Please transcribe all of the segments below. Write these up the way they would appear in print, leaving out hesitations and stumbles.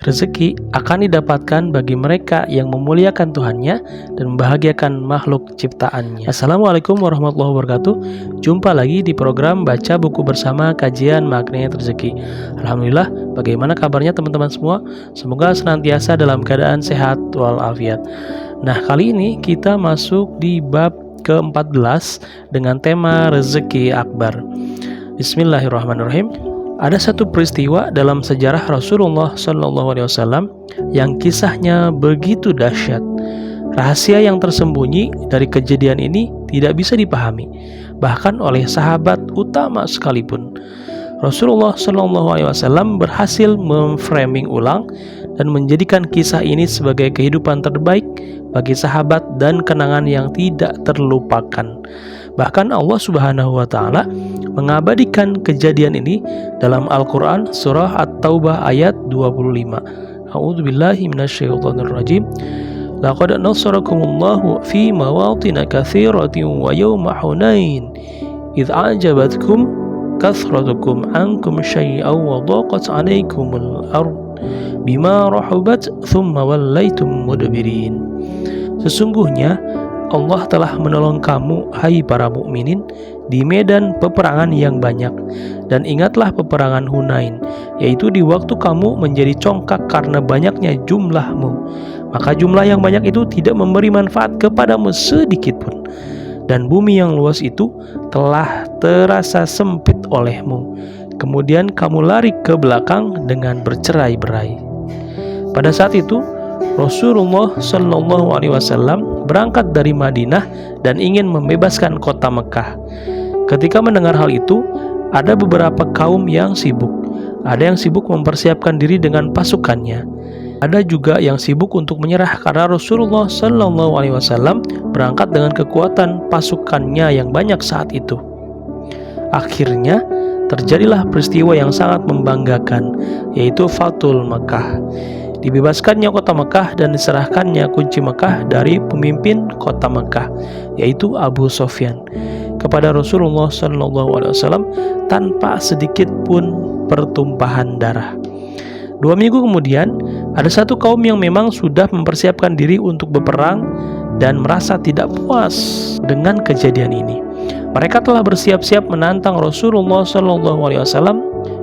Rezeki akan didapatkan bagi mereka yang memuliakan Tuhannya dan membahagiakan makhluk ciptaannya. Assalamualaikum warahmatullahi wabarakatuh. Jumpa lagi di program Baca Buku Bersama Kajian Magnet Rezeki. Alhamdulillah, bagaimana kabarnya teman-teman semua? Semoga senantiasa dalam keadaan sehat walafiat. Nah, kali ini kita masuk di bab ke-14 dengan tema Rezeki Akbar. Bismillahirrahmanirrahim. Ada satu peristiwa dalam sejarah Rasulullah SAW yang kisahnya begitu dahsyat. Rahasia yang tersembunyi dari kejadian ini tidak bisa dipahami, bahkan oleh sahabat utama sekalipun. Rasulullah SAW berhasil memframing ulang dan menjadikan kisah ini sebagai kehidupan terbaik bagi sahabat dan kenangan yang tidak terlupakan. Bahkan Allah Subhanahu wa Ta'ala mengabadikan kejadian ini dalam Al-Quran surah At-Taubah ayat 25. A'udzubillahi minasyaitonirrajim. Laqad nasarakumullahu fi mawatin katsiratin wa yawma Hunain idz a'jabatkum kathratukum ankum syai'an wa dhaqat 'alaikumul ard bima rahabat thumma wallaitum mudbirin. Sesungguhnya Allah telah menolong kamu, hai para mukminin, di medan peperangan yang banyak. Dan ingatlah peperangan Hunain, yaitu di waktu kamu menjadi congkak karena banyaknya jumlahmu. Maka jumlah yang banyak itu tidak memberi manfaat kepadamu sedikit pun. Dan bumi yang luas itu telah terasa sempit olehmu. Kemudian kamu lari ke belakang dengan bercerai-berai. Pada saat itu Rasulullah SAW berangkat dari Madinah dan ingin membebaskan kota Mekah. Ketika mendengar hal itu, ada beberapa kaum yang sibuk. Ada yang sibuk mempersiapkan diri dengan pasukannya. Ada juga yang sibuk untuk menyerah karena Rasulullah SAW berangkat dengan kekuatan pasukannya yang banyak saat itu. Akhirnya terjadilah peristiwa yang sangat membanggakan, yaitu Fathul Mekah. Dibebaskannya kota Mekah dan diserahkannya kunci Mekah dari pemimpin kota Mekah, yaitu Abu Sufyan, kepada Rasulullah SAW tanpa sedikit pun pertumpahan darah. 2 minggu kemudian, ada satu kaum yang memang sudah mempersiapkan diri untuk berperang dan merasa tidak puas dengan kejadian ini. Mereka telah bersiap-siap menantang Rasulullah SAW.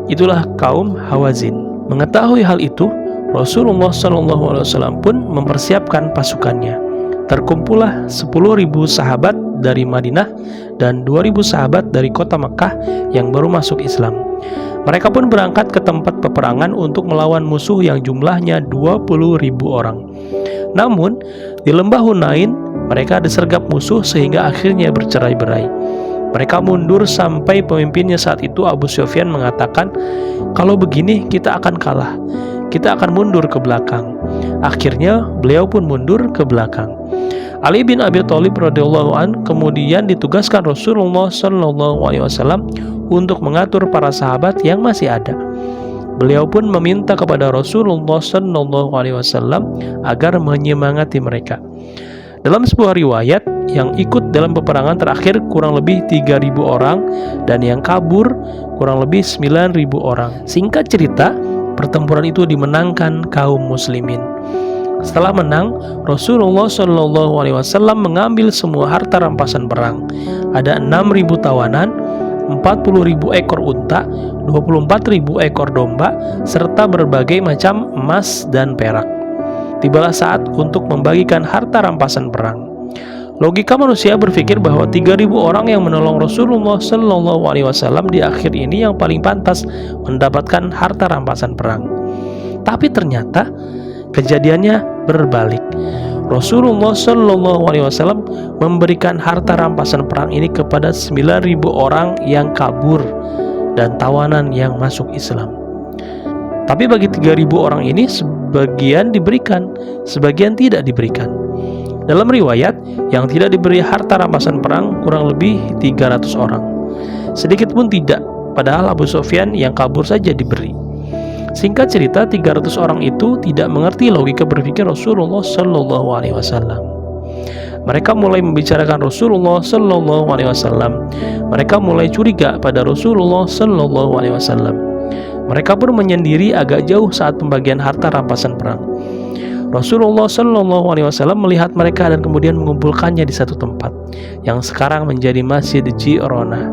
Itulah kaum Hawazin. Mengetahui hal itu, Rasulullah SAW pun mempersiapkan pasukannya. Terkumpullah 10.000 sahabat dari Madinah dan 2.000 sahabat dari kota Mekah yang baru masuk Islam. Mereka pun berangkat ke tempat peperangan untuk melawan musuh yang jumlahnya 20.000 orang. Namun, di lembah Hunain, mereka disergap musuh sehingga akhirnya bercerai-berai. Mereka mundur sampai pemimpinnya saat itu, Abu Sufyan, mengatakan, "Kalau begini kita akan kalah. Kita akan mundur ke belakang." Akhirnya beliau pun mundur ke belakang. Ali bin Abi Thalib radhiyallahu an kemudian ditugaskan Rasulullah SAW untuk mengatur para sahabat yang masih ada. Beliau pun meminta kepada Rasulullah SAW agar menyemangati mereka. Dalam sebuah riwayat, yang ikut dalam peperangan terakhir kurang lebih 3.000 orang dan yang kabur kurang lebih 9.000 orang. Singkat cerita, pertempuran itu dimenangkan kaum muslimin. Setelah menang, Rasulullah SAW mengambil semua harta rampasan perang. Ada 6.000 tawanan, 40.000 ekor unta, 24.000 ekor domba, serta berbagai macam emas dan perak. Tibalah saat untuk membagikan harta rampasan perang. Logika manusia berpikir bahwa 3.000 orang yang menolong Rasulullah SAW di akhir ini yang paling pantas mendapatkan harta rampasan perang. Tapi ternyata kejadiannya berbalik. Rasulullah SAW memberikan harta rampasan perang ini kepada 9.000 orang yang kabur dan tawanan yang masuk Islam. Tapi bagi 3.000 orang ini, sebagian diberikan, sebagian tidak diberikan. Dalam riwayat, yang tidak diberi harta rampasan perang kurang lebih 300 orang. Sedikit pun tidak, padahal Abu Sufyan yang kabur saja diberi. Singkat cerita, 300 orang itu tidak mengerti logika berpikir Rasulullah SAW. Mereka mulai membicarakan Rasulullah SAW. Mereka mulai curiga pada Rasulullah SAW. Mereka pun menyendiri agak jauh saat pembagian harta rampasan perang. Rasulullah Shallallahu Alaihi Wasallam melihat mereka dan kemudian mengumpulkannya di satu tempat yang sekarang menjadi Masjid Ji'ronah.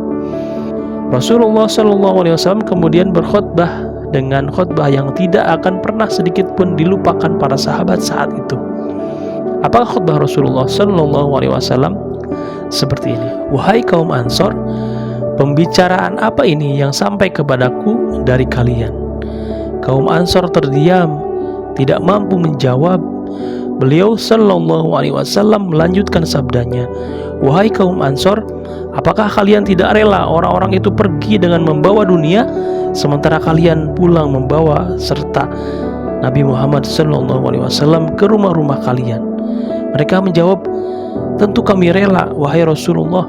Rasulullah Shallallahu Alaihi Wasallam kemudian berkhutbah dengan khutbah yang tidak akan pernah sedikit pun dilupakan para sahabat saat itu. Apakah khutbah Rasulullah Shallallahu Alaihi Wasallam? Seperti ini: wahai kaum Ansor, pembicaraan apa ini yang sampai kepadaku dari kalian? Kaum Ansor terdiam, tidak mampu menjawab. Beliau Shallallahu Alaihi Wasallam melanjutkan sabdanya, wahai kaum Ansor, apakah kalian tidak rela orang-orang itu pergi dengan membawa dunia, sementara kalian pulang membawa serta Nabi Muhammad Shallallahu Alaihi Wasallam ke rumah-rumah kalian? Mereka menjawab, tentu kami rela, wahai Rasulullah.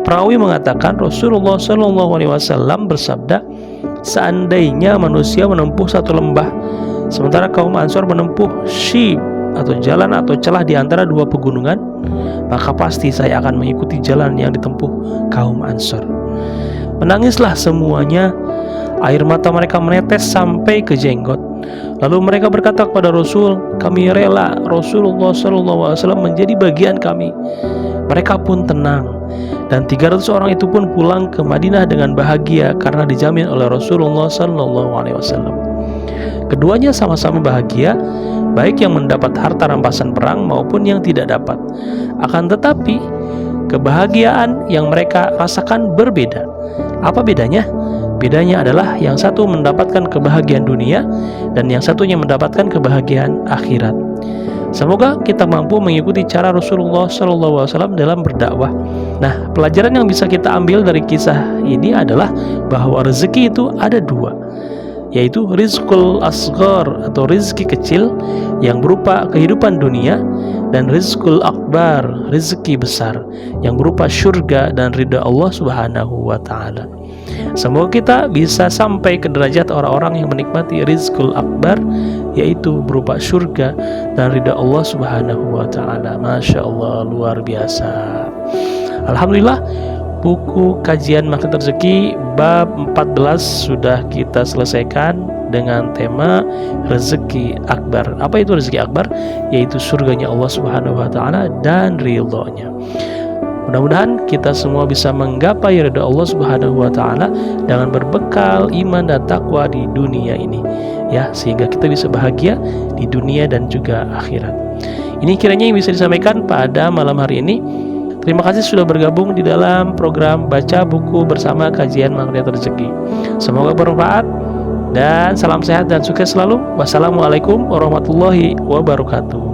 Perawi mengatakan Rasulullah Shallallahu Alaihi Wasallam bersabda, seandainya manusia menempuh satu lembah, sementara kaum Ansor menempuh syib atau jalan atau celah di antara dua pegunungan, maka pasti saya akan mengikuti jalan yang ditempuh kaum Ansor. Menangislah semuanya, air mata mereka menetes sampai ke jenggot. Lalu mereka berkata kepada Rasul, kami rela Rasulullah SAW menjadi bagian kami. Mereka pun tenang, dan 300 orang itu pun pulang ke Madinah dengan bahagia karena dijamin oleh Rasulullah SAW. Keduanya sama-sama bahagia, baik yang mendapat harta rampasan perang maupun yang tidak dapat. Akan tetapi, kebahagiaan yang mereka rasakan berbeda. Apa bedanya? Bedanya adalah yang satu mendapatkan kebahagiaan dunia dan yang satunya mendapatkan kebahagiaan akhirat. Semoga kita mampu mengikuti cara Rasulullah SAW dalam berdakwah. Nah, pelajaran yang bisa kita ambil dari kisah ini adalah bahwa rezeki itu ada dua, yaitu rizqul asghar atau rezeki kecil yang berupa kehidupan dunia, dan rizqul akbar, rezeki besar yang berupa syurga dan ridha Allah Subhanahu wa Ta'ala. Semoga kita bisa sampai ke derajat orang-orang yang menikmati rizqul akbar, yaitu berupa syurga dan ridha Allah Subhanahu wa Ta'ala. Masya Allah, luar biasa. Alhamdulillah, buku kajian Magnet Rezeki bab 14 sudah kita selesaikan dengan tema rezeki akbar. Apa itu rezeki akbar? Yaitu surganya Allah Subhanahu wa Ta'ala dan ridhonya. Mudah-mudahan kita semua bisa menggapai ridha Allah Subhanahu wa Ta'ala dengan berbekal iman dan takwa di dunia ini, ya, sehingga kita bisa bahagia di dunia dan juga akhirat. Ini kiranya yang bisa disampaikan pada malam hari ini. Terima kasih sudah bergabung di dalam program Baca Buku Bersama Kajian Magnet Rezeki. Semoga bermanfaat dan salam sehat dan sukses selalu. Wassalamualaikum warahmatullahi wabarakatuh.